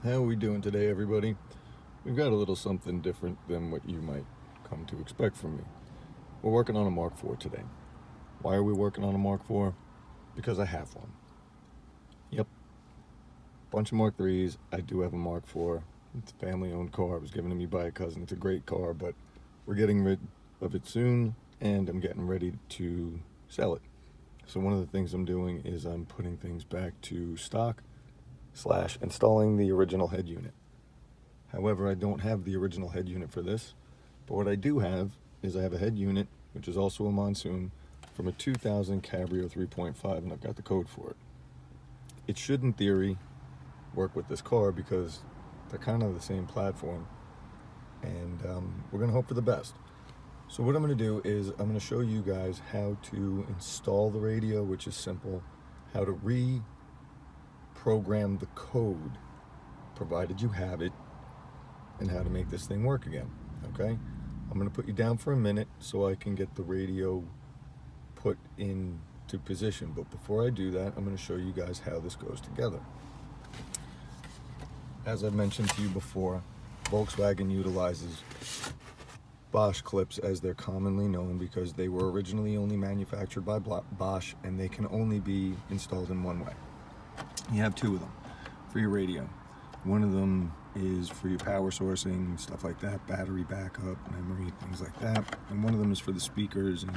How are we doing today, everybody? We've got a little something different than what you might come to expect from me. We're working on a Mark IV today. Why are we working on a Mark IV? Because I have one. Yep. Bunch of Mark IIIs. I do have a Mark IV. It's a family-owned car. It was given to me by a cousin. It's a great car, but we're getting rid of it soon, and I'm getting ready to sell it. So one of the things I'm doing is I'm putting things back to stock / installing the original head unit. However, I don't have the original head unit for this, but what I do have is I have a head unit, which is also a Monsoon, from a 2000 Cabrio 3.5, and I've got the code for it. It should, in theory, work with this car because they're kind of the same platform, and we're going to hope for the best. So what I'm going to do is I'm going to show you guys how to install the radio, which is simple, how to reprogram the code, provided you have it, and how to make this thing work again, okay? I'm going to put you down for a minute so I can get the radio put into position, but before I do that, I'm going to show you guys how this goes together. As I've mentioned to you before, Volkswagen utilizes Bosch clips, as they're commonly known, because they were originally only manufactured by Bosch and they can only be installed in one way. You have two of them for your radio. One of them is for your power sourcing, stuff like that, battery backup, memory, things like that. And one of them is for the speakers and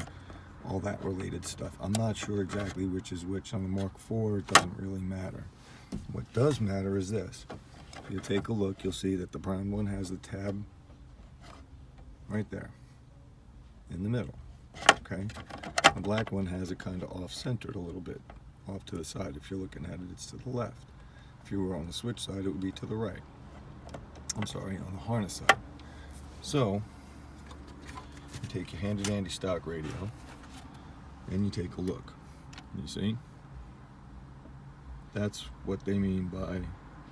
all that related stuff. I'm not sure exactly which is which on the Mark IV. It doesn't really matter. What does matter is this. If you take a look, you'll see that the brown one has the tab right there in the middle, okay? The black one has it kind of off-centered a little bit, off to the side. If you're looking at it, it's to the left. If you were on the switch side, it would be to the right. I'm sorry, on the harness side. So, you take your handy-dandy stock radio, and you take a look. You see? That's what they mean by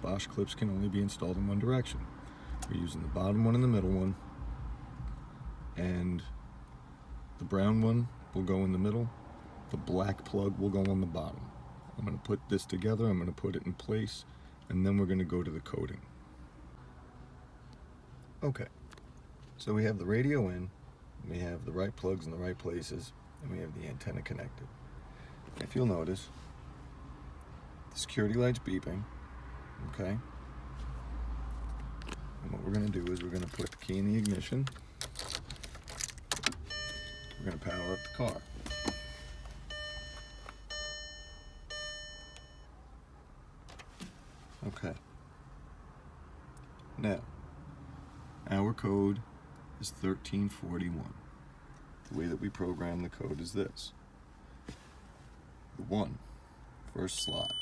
Bosch clips can only be installed in one direction. We're using the bottom one and the middle one, and the brown one will go in the middle, the black plug will go on the bottom. I'm going to put this together, I'm going to put it in place, and then we're going to go to the coding. Okay, so we have the radio in, we have the right plugs in the right places, and we have the antenna connected. If you'll notice, the security light's beeping, okay? And what we're going to do is we're going to put the key in the ignition. We're going to power up the car. Okay. Now, our code is 1341. The way that we program the code is this. The 1, first slot,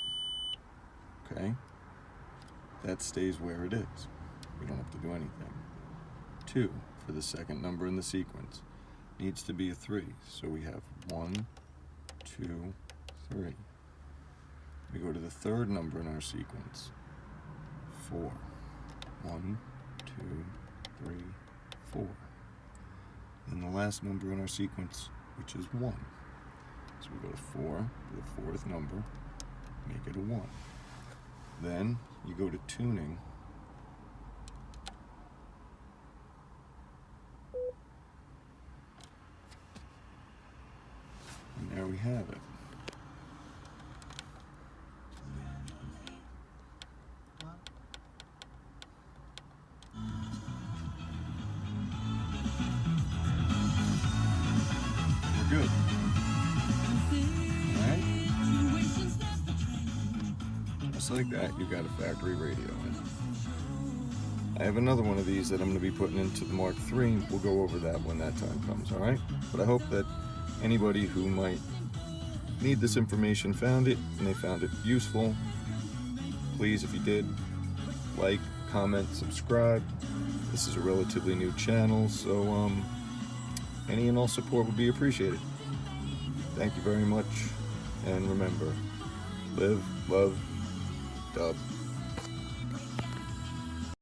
okay? That stays where it is. We don't have to do anything. 2, for the second number in the sequence, needs to be a 3. So we have 1, 2, 3. We go to the third number in our sequence, 4. 1, 2, 3, 4. And the last number in our sequence, which is 1. So we go to 4, the fourth number, make it a 1. Then you go to tuning, and there we have it. We're good. Alright? Just like that, you've got a factory radio in. I have another one of these that I'm going to be putting into the Mark III. We'll go over that when that time comes, alright? But I hope that anybody who might need this information found it, and they found it useful. Please, if you did, like, comment, subscribe. This is a relatively new channel, so any and all support would be appreciated. Thank you very much, and remember, live, love, dub.